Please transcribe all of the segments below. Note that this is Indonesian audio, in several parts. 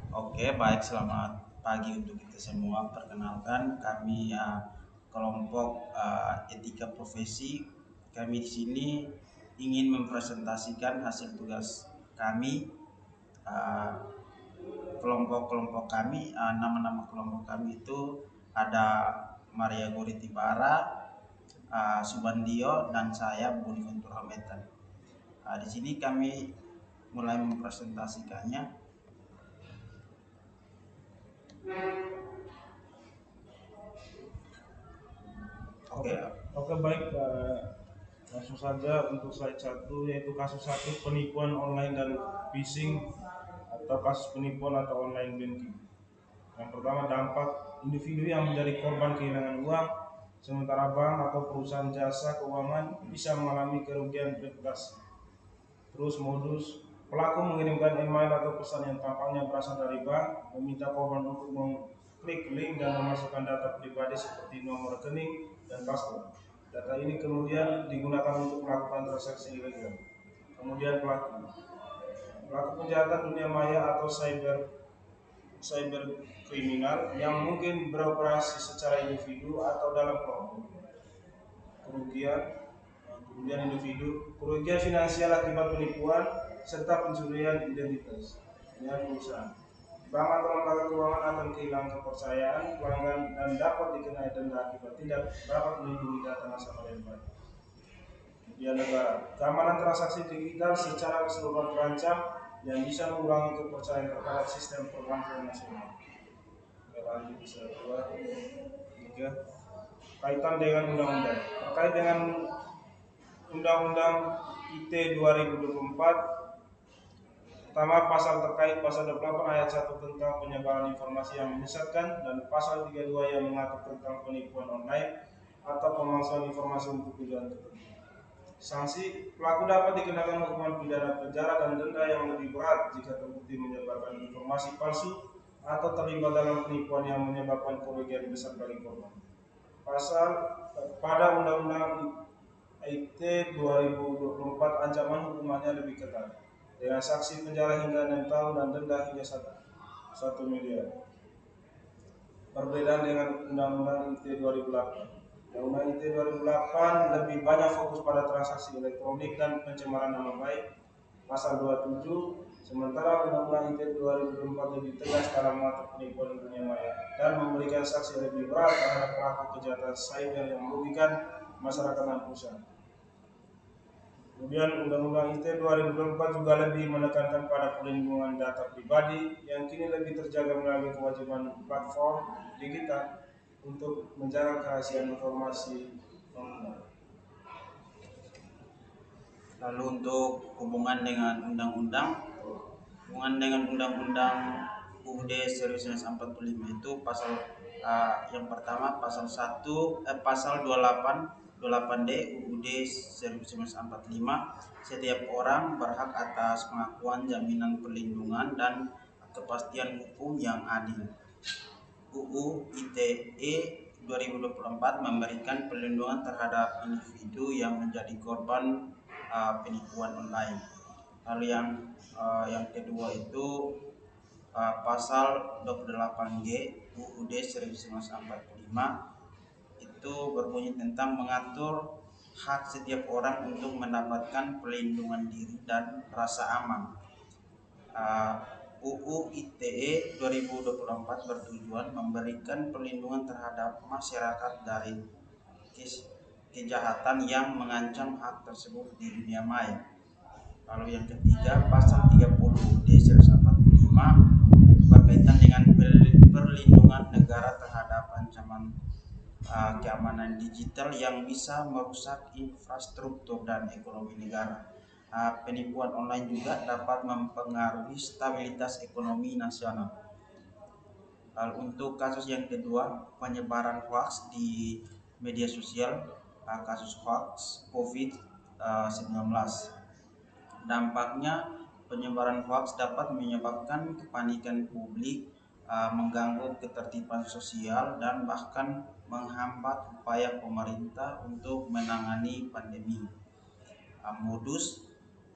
Oke, baik. Selamat pagi untuk kita semua. Perkenalkan, kami kelompok etika profesi. Kami di sini ingin mempresentasikan hasil tugas kami. Uh, Kelompok-kelompok kami, nama-nama kelompok kami itu ada Maria Goriti Bara, Subandio, dan saya Budi Ventura Metan. Di sini kami mulai mempresentasikannya. Oke. Oke, oke baik. Langsung saja untuk slide satu, yaitu kasus satu, penipuan online dan phishing atau kasus penipuan atau online banking. Yang pertama, dampak individu yang menjadi korban kehilangan uang, sementara bank atau perusahaan jasa keuangan bisa mengalami kerugian reputasi. Terus modus, pelaku mengirimkan email atau pesan yang tampaknya berasal dari bank, meminta korban untuk mengklik link dan memasukkan data pribadi seperti nomor rekening dan password. Data ini kemudian digunakan untuk melakukan transaksi ilegal. Kemudian pelaku kejahatan dunia maya atau cyber kriminal yang mungkin beroperasi secara individu atau dalam kelompok. Kerugian kemudian individu, kerugian finansial akibat penipuan serta pencurian identitas dengan perusahaan. Bank atau lembaga keuangan akan kehilangan kepercayaan pelanggan dan dapat dikenai denda akibat tidak dapat melindungi data nasabah yang baik. Kemudian negara, keamanan transaksi digital secara keseluruhan terancam yang bisa mengurangi kepercayaan terhadap sistem perbankan nasional. Lanjut bisa dua, tiga. Kaitan dengan undang-undang. Terkait dengan Undang-Undang IT 2024, pertama pasal terkait pasal 28 ayat 1 tentang penyebaran informasi yang menyesatkan dan pasal 32 yang mengatur tentang penipuan online atau pemalsuan informasi untuk tujuan tertentu. Sanksi, pelaku dapat dikenakan hukuman pidana penjara dan denda yang lebih berat jika terbukti menyebarkan informasi palsu atau terlibat dalam penipuan yang menyebabkan kerugian besar bagi korban. Pasal pada Undang-Undang IT 2024 ancaman hukumannya lebih ketat dengan sanksi penjara hingga 6 tahun dan denda hingga 1 miliar. Perbedaan dengan Undang-Undang IT 2008. Undang-Undang IT 2008 lebih banyak fokus pada transaksi elektronik dan pencemaran nama baik. Pasal 27, sementara Undang-Undang IT 2004 lebih tegas dalam mengatur penipuan dunia maya dan memberikan sanksi lebih berat terhadap pelaku kejahatan cyber yang merugikan masyarakat dan perusahaan. Kemudian Undang-Undang ITE 2024 juga lebih menekankan pada perlindungan data pribadi yang kini lebih terjaga melalui kewajiban platform digital untuk menjaga kerahasiaan informasi pengguna. Lalu untuk hubungan dengan undang-undang UUD 1945 itu pasal yang pertama pasal 1 pasal 28 D UUD 1945, setiap orang berhak atas pengakuan, jaminan perlindungan dan kepastian hukum yang adil. UU ITE 2024 memberikan perlindungan terhadap individu yang menjadi korban penipuan online. Lalu yang kedua itu pasal 28G UUD 1945 itu berbunyi tentang mengatur hak setiap orang untuk mendapatkan perlindungan diri dan rasa aman. UU ITE 2024 bertujuan memberikan perlindungan terhadap masyarakat dari kejahatan yang mengancam hak tersebut di dunia maya. Lalu yang ketiga, pasal 30 D 145 berkaitan dengan perlindungan negara terhadap ancaman keamanan digital yang bisa merusak infrastruktur dan ekonomi negara. Penipuan online juga dapat mempengaruhi stabilitas ekonomi nasional. Lalu untuk kasus yang kedua, penyebaran hoax di media sosial, kasus hoax COVID-19. Dampaknya, penyebaran hoax dapat menyebabkan kepanikan publik, mengganggu ketertiban sosial, dan bahkan menghambat upaya pemerintah untuk menangani pandemi.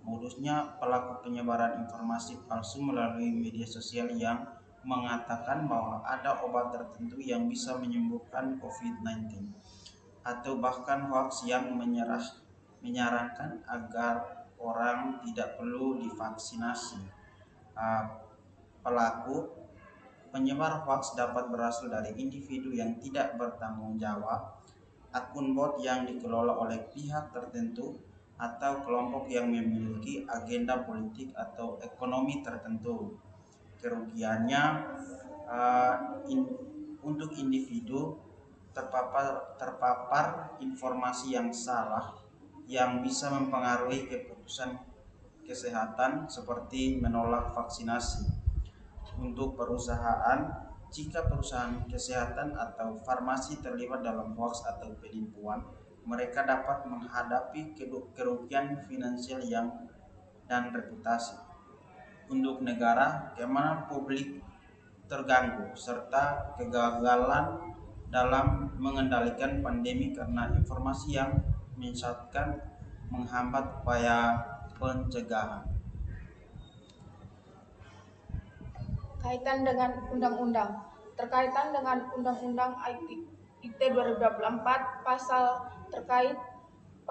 Modusnya pelaku penyebaran informasi palsu melalui media sosial yang mengatakan bahwa ada obat tertentu yang bisa menyembuhkan COVID-19, atau bahkan hoax yang menyarankan agar orang tidak perlu divaksinasi. Pelaku penyebar hoax dapat berasal dari individu yang tidak bertanggung jawab, akun bot yang dikelola oleh pihak tertentu, atau kelompok yang memiliki agenda politik atau ekonomi tertentu. Kerugiannya, uh, in- untuk individu terpapar informasi yang salah yang bisa mempengaruhi keputusan kesehatan seperti menolak vaksinasi. Untuk perusahaan, jika perusahaan kesehatan atau farmasi terlibat dalam hoax atau penipuan, mereka dapat menghadapi kerugian finansial dan reputasi. Untuk negara, keamanan publik terganggu serta kegagalan dalam mengendalikan pandemi karena informasi yang menyesatkan menghambat upaya pencegahan. Kaitan dengan undang-undang. Terkaitan dengan Undang-Undang IT 2024 pasal 28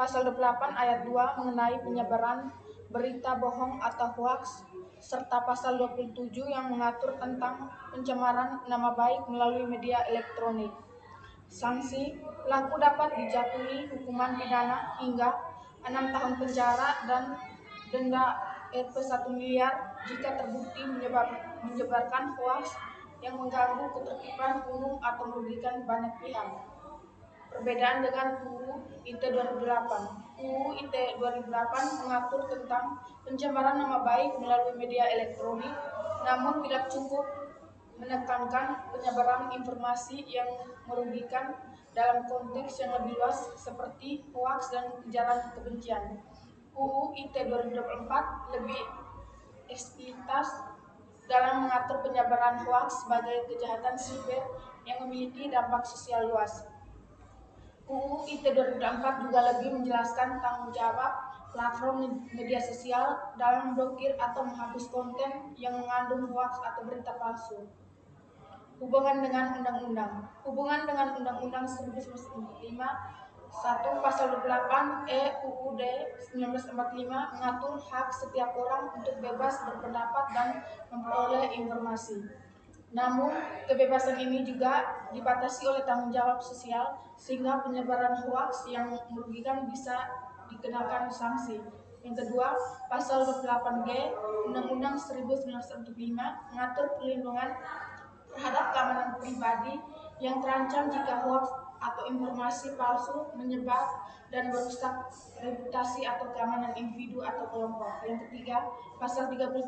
ayat 2 mengenai penyebaran berita bohong atau hoaks, serta pasal 27 yang mengatur tentang pencemaran nama baik melalui media elektronik. Sanksi: pelaku dapat dijatuhi hukuman pidana hingga 6 tahun penjara dan denda Rp1 miliar jika terbukti menyebarkan hoaks yang mengganggu ketertiban umum atau merugikan banyak pihak. Perbedaan dengan UU ITE 2008. UU ITE 2008 mengatur tentang pencemaran nama baik melalui media elektronik, namun tidak cukup menekankan penyebaran informasi yang merugikan dalam konteks yang lebih luas seperti hoaks dan ujaran kebencian. UU ITE 2024 lebih eksplisit dalam mengatur penyebaran hoaks sebagai kejahatan siber yang memiliki dampak sosial luas. UU ITE 2024 juga lebih menjelaskan tanggung jawab platform media sosial dalam memblokir atau menghapus konten yang mengandung hoaks atau berita palsu. Hubungan dengan undang-undang. Hubungan dengan Undang-Undang 1945 1. Pasal 28 UUD 1945 mengatur hak setiap orang untuk bebas berpendapat dan memperoleh informasi. Namun, kebebasan ini juga dibatasi oleh tanggung jawab sosial, sehingga penyebaran hoaks yang merugikan bisa dikenakan sanksi. Yang kedua, pasal 28G Undang-Undang 1945 mengatur perlindungan terhadap keamanan pribadi yang terancam jika hoaks atau informasi palsu menyebar dan merusak reputasi atau keamanan individu atau kelompok. Yang ketiga, pasal 33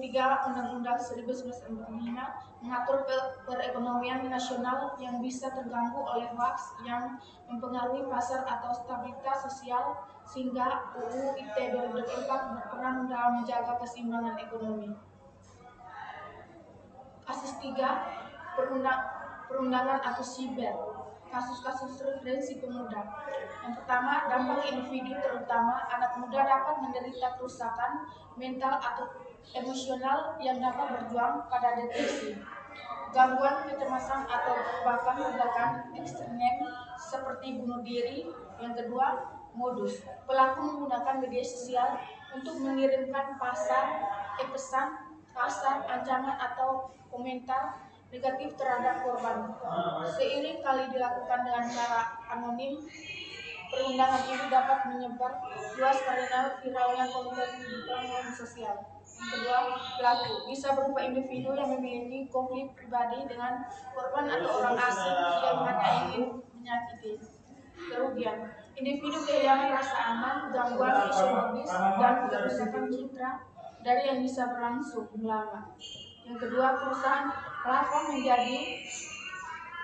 Undang-Undang 1945 mengatur perekonomian nasional yang bisa terganggu oleh hoaks yang mempengaruhi pasar atau stabilitas sosial, sehingga UU ITE 2024 berperan dalam menjaga keseimbangan ekonomi. Kasus 3, perundangan atau siber. Kasus-kasus referensi pemuda. Yang pertama, dampak individu terutama anak muda dapat menderita kerusakan mental atau emosional yang dapat berjuang pada depresi, gangguan kecemasan atau bahkan tindakan ekstrem seperti bunuh diri. Yang kedua, modus. Pelaku menggunakan media sosial untuk mengirimkan pesan kasar, ancaman atau komentar negatif terhadap korban. Seiring kali dilakukan dengan cara anonim, perundangan ini dapat menyebar luas karena viralnya konten di platform sosial. Yang kedua, pelaku bisa berupa individu yang memiliki konflik pribadi dengan korban atau orang asing yang hanya ingin menyakiti. Kerugian: individu kehilangan rasa aman, gangguan psikologis, dan kerusakan citra dari yang bisa berlangsung lama. Yang kedua, perusahaan platform menjadi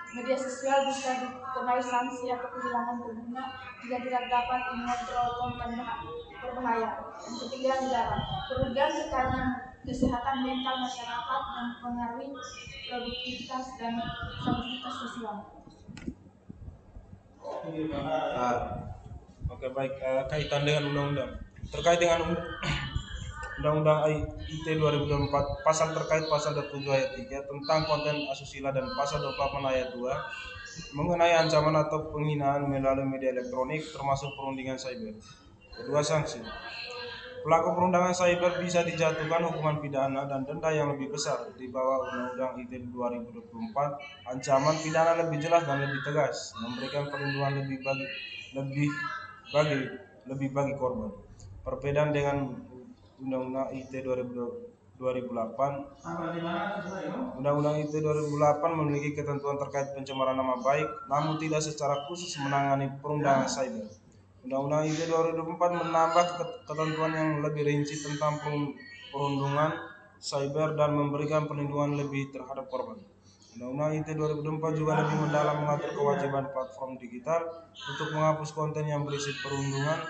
media sosial bisa dikenai sanksi atau kehilangan pengguna jika tidak dapat mengontrol konten berbahaya. Yang ketiga, negara. Kerugian karena kesehatan mental masyarakat dan mempengaruhi produktivitas dan stabilitas sosial. Oke, baik. Kaitan dengan undang-undang. Terkait dengan Undang-Undang ITE 2024 pasal terkait pasal 27 ayat 3 tentang konten asusila dan pasal 28 ayat 2 mengenai ancaman atau penghinaan melalui media elektronik termasuk perundingan cyber. Kedua, sanksi. Pelaku perundangan cyber bisa dijatuhkan hukuman pidana dan denda yang lebih besar di bawah Undang-Undang ITE 2024. Ancaman pidana lebih jelas dan lebih tegas, memberikan perlindungan lebih bagi korban. Perbedaan dengan Undang-Undang ITE 2008. Undang-Undang ITE 2008 memiliki ketentuan terkait pencemaran nama baik, namun tidak secara khusus menangani perundangan cyber. Undang-Undang ITE 2004 menambah ketentuan yang lebih rinci tentang perundungan cyber dan memberikan perlindungan lebih terhadap korban. Undang-Undang ITE 2004 juga lebih mendalam mengatur kewajiban platform digital untuk menghapus konten yang berisi perundungan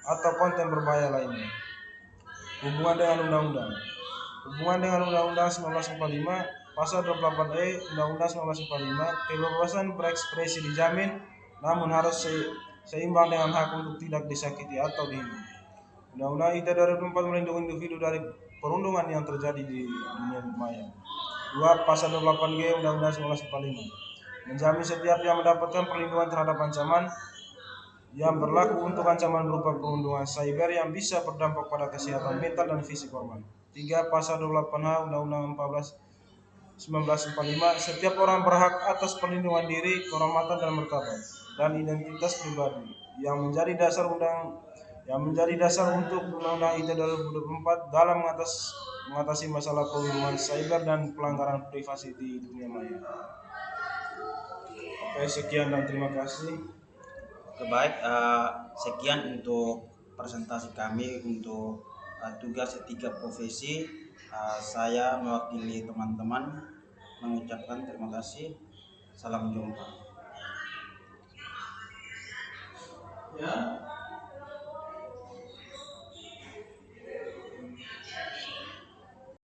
atau konten berbahaya lainnya. Hubungan dengan Undang-Undang 1945 Pasal 28E Undang-Undang 1945, kebebasan berekspresi dijamin, namun harus seimbang dengan hak untuk tidak disakiti atau dihina. Undang-Undang ITE 2004 melindungi individu dari perundungan yang terjadi di dunia maya. 2. Pasal 28G Undang-Undang 1945 menjamin setiap yang mendapatkan perlindungan terhadap ancaman yang berlaku untuk ancaman berupa perundungan cyber yang bisa berdampak pada kesehatan mental dan fisik korban. 3. Pasal 28H Undang-Undang 1945 setiap orang berhak atas perlindungan diri, kehormatan dan martabat dan identitas pribadi yang menjadi dasar untuk Undang-Undang ITE 2024 dalam mengatasi masalah perlindungan cyber dan pelanggaran privasi di dunia maya. Oke, sekian dan terima kasih. Oke, baik, sekian untuk presentasi kami untuk tugas etika profesi. Saya mewakili teman-teman mengucapkan terima kasih. Salam jumpa.